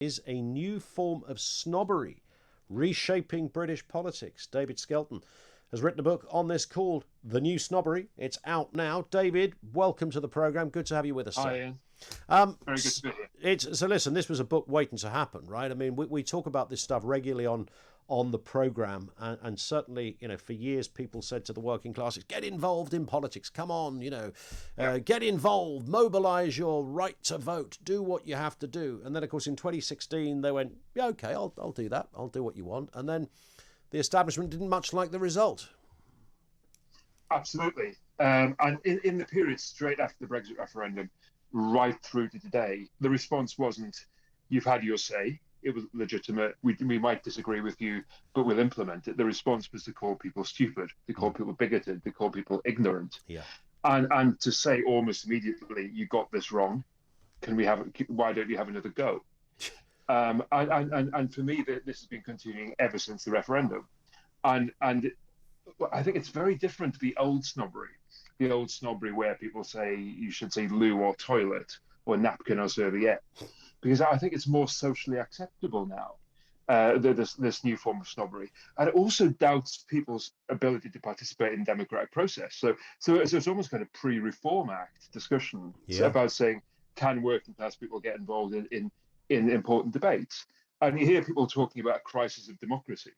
is a new form of snobbery, reshaping British politics. David Skelton has written a book on this called The New Snobbery. It's out now. David, welcome to the programme. Good to have you with us, sir. Hi, Ian. Very good to be here. So listen, this was a book waiting to happen, right? I mean, we talk about this stuff regularly on the programme, and certainly, for years people said to the working classes, get involved in politics, come on, get involved, mobilise your right to vote, do what you have to do. And then, of course, in 2016, they went, yeah, okay, I'll do that, I'll do what you want. And then the establishment didn't much like the result. Absolutely. And in the period straight after the Brexit referendum, right through to today, the response wasn't, you've had your say. It was legitimate. We might disagree with you, but we'll implement it. The response was to call people stupid, to call people bigoted, to call people ignorant. Yeah. And to say almost immediately, you got this wrong. Why don't you have another go? And for me, this has been continuing ever since the referendum. And I think it's very different to the old snobbery where people say you should say loo or toilet or napkin or serviette, because I think it's more socially acceptable now, this new form of snobbery. And it also doubts people's ability to participate in democratic process. So it's almost kind of pre-Reform Act discussion about saying, can working class people get involved in important debates? And you hear people talking about a crisis of democracy.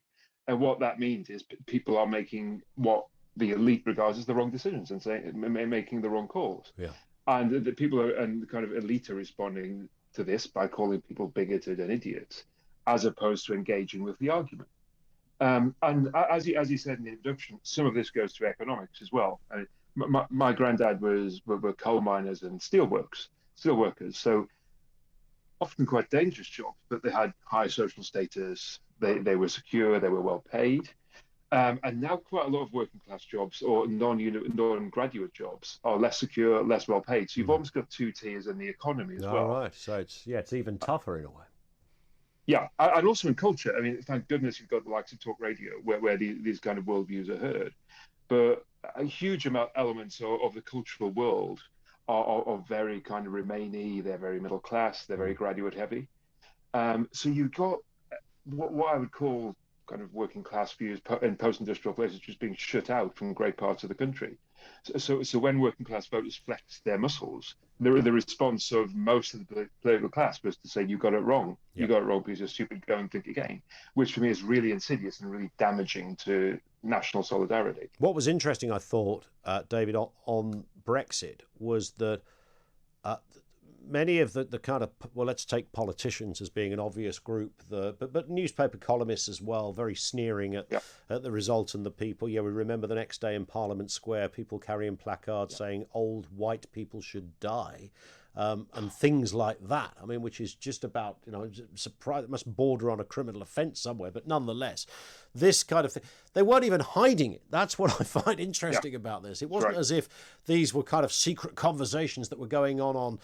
And what that means is people are making what the elite regards as the wrong decisions and making the wrong calls. Yeah. And the people and the kind of elite are responding to this by calling people bigoted and idiots, as opposed to engaging with the argument. And as you said in the introduction, some of this goes to economics as well. I mean, my granddad were coal miners and steel workers, so often quite dangerous jobs, but they had high social status. They were secure. They were well paid. And now quite a lot of working class jobs or non-graduate jobs are less secure, less well paid. So you've almost got two tiers in the economy as well. Right. So it's even tougher in a way. Yeah, and also in culture. I mean, thank goodness you've got the likes of talk radio where these kind of worldviews are heard. But a huge elements of the cultural world are very kind of Remainy. They're very middle class. They're very graduate heavy. So you've got what I would call kind of working class views in post-industrial places just being shut out from great parts of the country. So when working class voters flex their muscles, the response of most of the political class was to say, you got it wrong. You got it wrong because you're stupid, go and think again, which for me is really insidious and really damaging to national solidarity. What was interesting, I thought, David, on Brexit was that many of the kind of, well, let's take politicians as being an obvious group, but newspaper columnists as well, very sneering at the result and the people. Yeah, we remember the next day in Parliament Square, people carrying placards saying old white people should die. And things like that. I mean, which is just about, surprise. It must border on a criminal offence somewhere, but nonetheless, this kind of thing. They weren't even hiding it. That's what I find interesting about this. It wasn't as if these were kind of secret conversations that were going on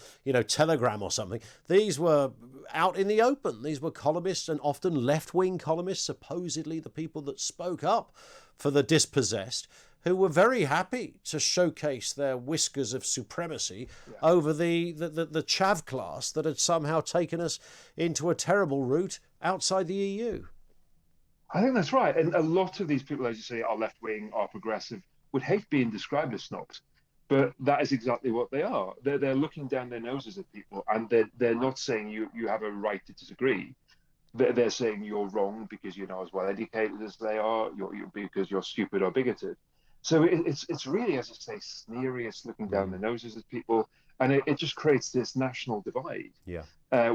Telegram or something. These were out in the open. These were columnists, and often left-wing columnists, supposedly the people that spoke up for the dispossessed, who were very happy to showcase their whiskers of supremacy over the chav class that had somehow taken us into a terrible route outside the EU. I think that's right. And a lot of these people, as you say, are left-wing, are progressive, would hate being described as snobs. But that is exactly what they are. They're looking down their noses at people, and they're not saying you have a right to disagree. They're saying you're wrong because you're not as well educated as they are, because you're stupid or bigoted. So it's really, as I say, snerious, looking down the noses at people, and it just creates this national divide.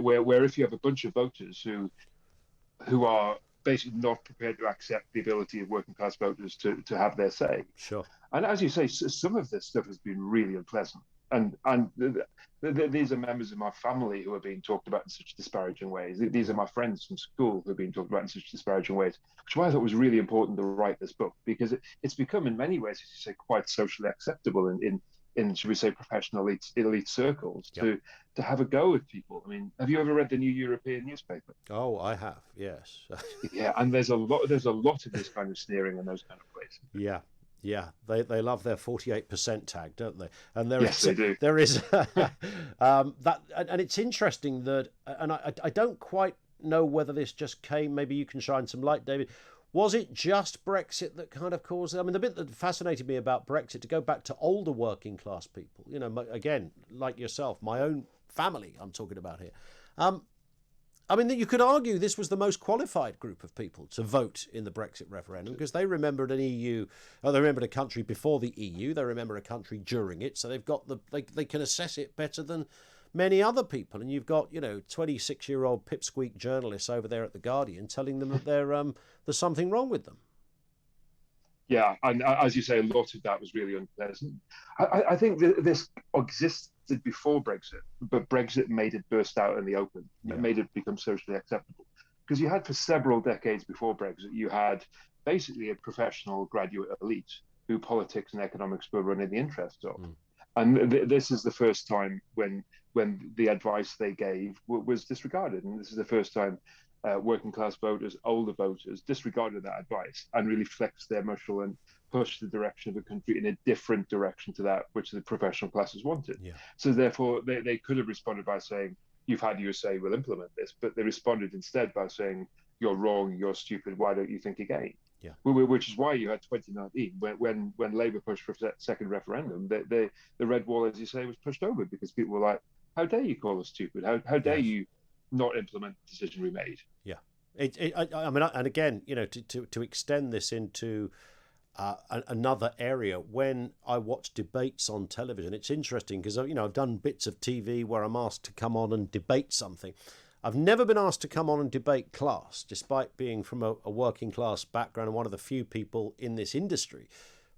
Where if you have a bunch of voters who are basically not prepared to accept the ability of working class voters to have their say. Sure. And as you say, some of this stuff has been really unpleasant. And these are members of my family who are being talked about in such disparaging ways. These are my friends from school who are being talked about in such disparaging ways, which is why I thought it was really important to write this book, because it's become in many ways, as you say, quite socially acceptable in should we say, professional elite circles to have a go at people. I mean, have you ever read the New European newspaper? Oh, I have, yes. Yeah, and there's a lot of this kind of sneering in those kind of places. Yeah. Yeah, they love their 48% tag, don't they? And Yes, they do. there is that, and it's interesting that, and I don't quite know whether this just came. Maybe you can shine some light, David. Was it just Brexit that kind of caused it? I mean, the bit that fascinated me about Brexit, to go back to older working class people, you know, again, like yourself, my own family, I'm talking about here. I mean, you could argue this was the most qualified group of people to vote in the Brexit referendum, because they remembered an EU, they remembered a country before the EU, they remember a country during it, so they've got they can assess it better than many other people. And you've got, you know, 26-year-old pipsqueak journalists over there at the Guardian telling them that there's something wrong with them. Yeah, and as you say, a lot of that was really unpleasant. I think this existed before Brexit, but Brexit made it burst out in the open. Yeah. It made it become socially acceptable. Because you had, for several decades before Brexit, you had basically a professional graduate elite who politics and economics were running the interests of. And this is the first time when the advice they gave was disregarded, and this is the first time working class voters, older voters, disregarded that advice and really flexed their muscle and pushed the direction of the country in a different direction to that which the professional classes wanted. Yeah. So therefore, they could have responded by saying, "You've had your say, we'll implement this," but they responded instead by saying, "You're wrong, you're stupid, why don't you think again?" Yeah. Which is why you had 2019, when Labour pushed for a second referendum, the red wall, as you say, was pushed over, because people were like, "How dare you call us stupid? How dare you not implement the decision we made?" Yeah. I mean, and again, you know, to extend this into another area, when I watch debates on television, it's interesting because, you know, I've done bits of TV where I'm asked to come on and debate something. I've never been asked to come on and debate class, despite being from a working class background and one of the few people in this industry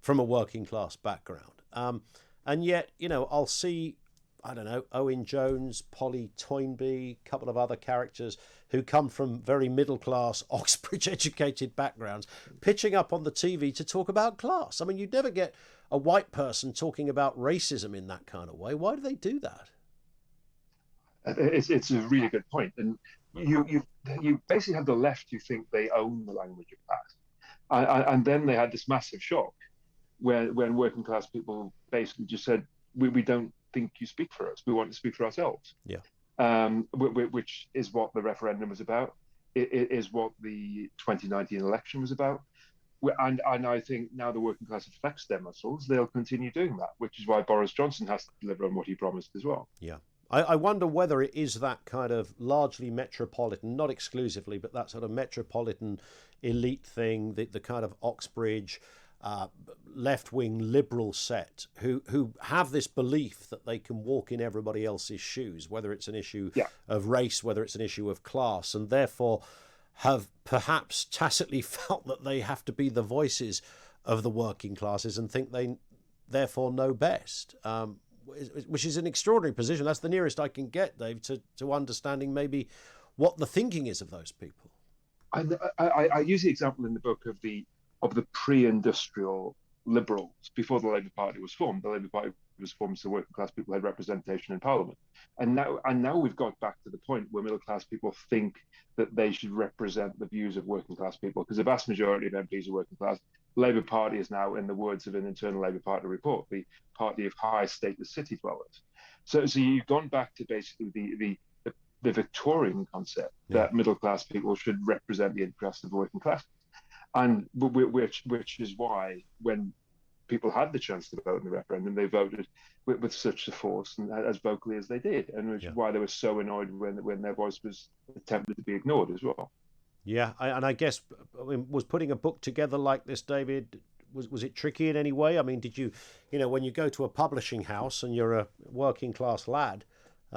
from a working class background. And yet, you know, I'll see, I don't know, Owen Jones, Polly Toynbee, a couple of other characters who come from very middle class, Oxbridge educated backgrounds, pitching up on the TV to talk about class. I mean, you'd never get a white person talking about racism in that kind of way. Why do they do that? It's a really good point, and you basically have the left who think they own the language of class, and then they had this massive shock when working class people basically just said, we don't think you speak for us, we want to speak for ourselves. Yeah. Which is what the referendum was about. It is what the 2019 election was about. And I think now the working class have flexed their muscles, they'll continue doing that, which is why Boris Johnson has to deliver on what he promised as well. Yeah. I wonder whether it is that kind of largely metropolitan, not exclusively, but that sort of metropolitan elite thing, the kind of Oxbridge left-wing liberal set who have this belief that they can walk in everybody else's shoes, whether it's an issue of race, whether it's an issue of class, and therefore have perhaps tacitly felt that they have to be the voices of the working classes and think they therefore know best. Which is an extraordinary position. That's the nearest I can get, Dave, to understanding maybe what the thinking is of those people. I use the example in the book of the pre-industrial liberals before the Labour Party was formed. The Labour Party was formed so working class people had representation in Parliament, and now we've got back to the point where middle class people think that they should represent the views of working class people, because the vast majority of MPs are working class. Labour Party is now, in the words of an internal Labour Party report, the party of high status city dwellers. So you've gone back to basically the Victorian concept that middle class people should represent the interests of the working class, and which is why when people had the chance to vote in the referendum, they voted with such a force and as vocally as they did, and which is why they were so annoyed when their voice was attempted to be ignored as well. Yeah, and I guess, was putting a book together like this, David, was it tricky in any way? I mean, did you know, when you go to a publishing house and you're a working class lad, you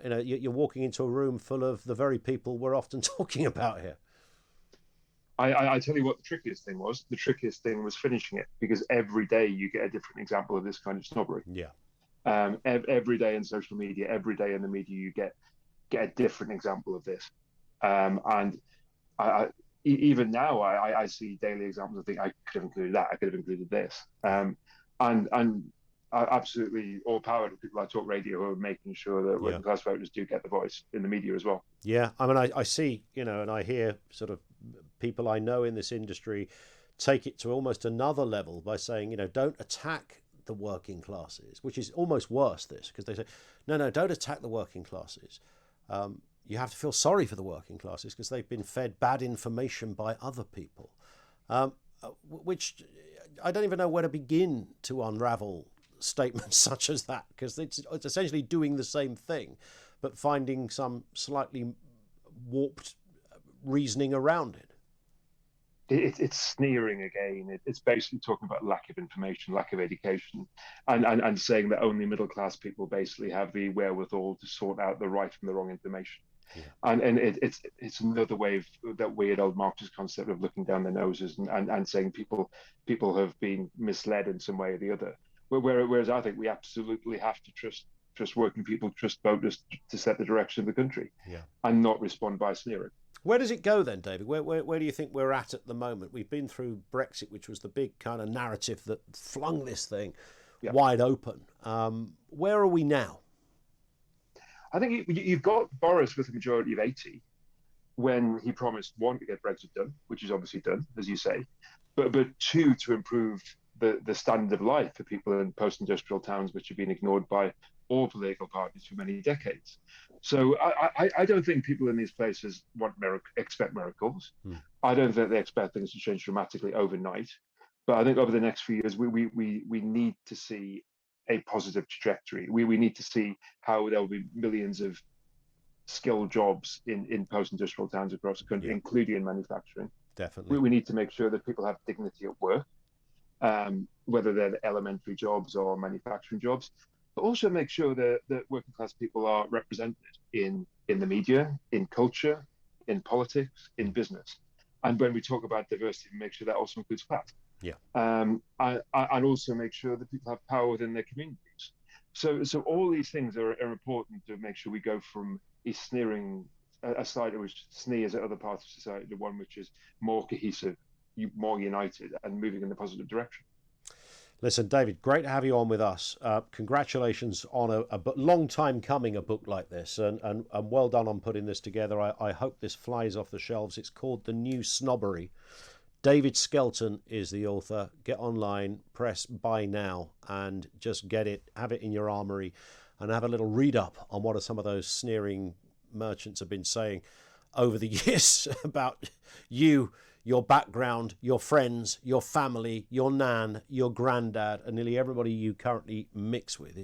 know, you're walking into a room full of the very people we're often talking about here. I tell you what the trickiest thing was. The trickiest thing was finishing it, because every day you get a different example of this kind of snobbery. Yeah. Every day in social media, every day in the media, you get a different example of this. And even now, I see daily examples. I think I could have included that. I could have included this. And absolutely all power to people like Talk Radio who are making sure that working class voters do get the voice in the media as well. Yeah, I mean, I see, you know, and I hear sort of people I know in this industry take it to almost another level by saying, don't attack the working classes, which is almost worse, this, because they say, no, don't attack the working classes. You have to feel sorry for the working classes because they've been fed bad information by other people, which I don't even know where to begin to unravel statements such as that, because it's essentially doing the same thing, but finding some slightly warped reasoning around it. It's sneering again. It's basically talking about lack of information, lack of education, and saying that only middle class people basically have the wherewithal to sort out the right from the wrong information. Yeah. And it's another way of that weird old Marxist concept of looking down their noses and saying people have been misled in some way or the other. Whereas I think we absolutely have to trust working people, trust voters to set the direction of the country, and not respond by sneering. Where does it go then, David? Where do you think we're at the moment? We've been through Brexit, which was the big kind of narrative that flung this thing wide open. Where are we now? I think you've got Boris with a majority of 80 when he promised, one, to get Brexit done, which is obviously done, as you say, but two, to improve the standard of life for people in post-industrial towns, which have been ignored by all political parties for many decades. So I don't think people in these places expect miracles. I don't think they expect things to change dramatically overnight. But I think over the next few years, we need to see a positive trajectory. We need to see how there will be millions of skilled jobs in post-industrial towns across the country, including in manufacturing. Definitely. We need to make sure that people have dignity at work, whether they're elementary jobs or manufacturing jobs, but also make sure that working class people are represented in the media, in culture, in politics, in business. And when we talk about diversity, make sure that also includes class. Yeah. And also make sure that people have power within their communities. So all these things are important to make sure we go from a sneering, a side which sneers at other parts of society, to one which is more cohesive, more united, and moving in the positive direction. Listen, David, great to have you on with us. Congratulations on a long time coming, a book like this, and well done on putting this together. I hope this flies off the shelves. It's called The New Snobbery. David Skelton is the author. Get online, press buy now, and just get it, have it in your armoury, and have a little read up on what some of those sneering merchants have been saying over the years about you, your background, your friends, your family, your nan, your granddad, and nearly everybody you currently mix with.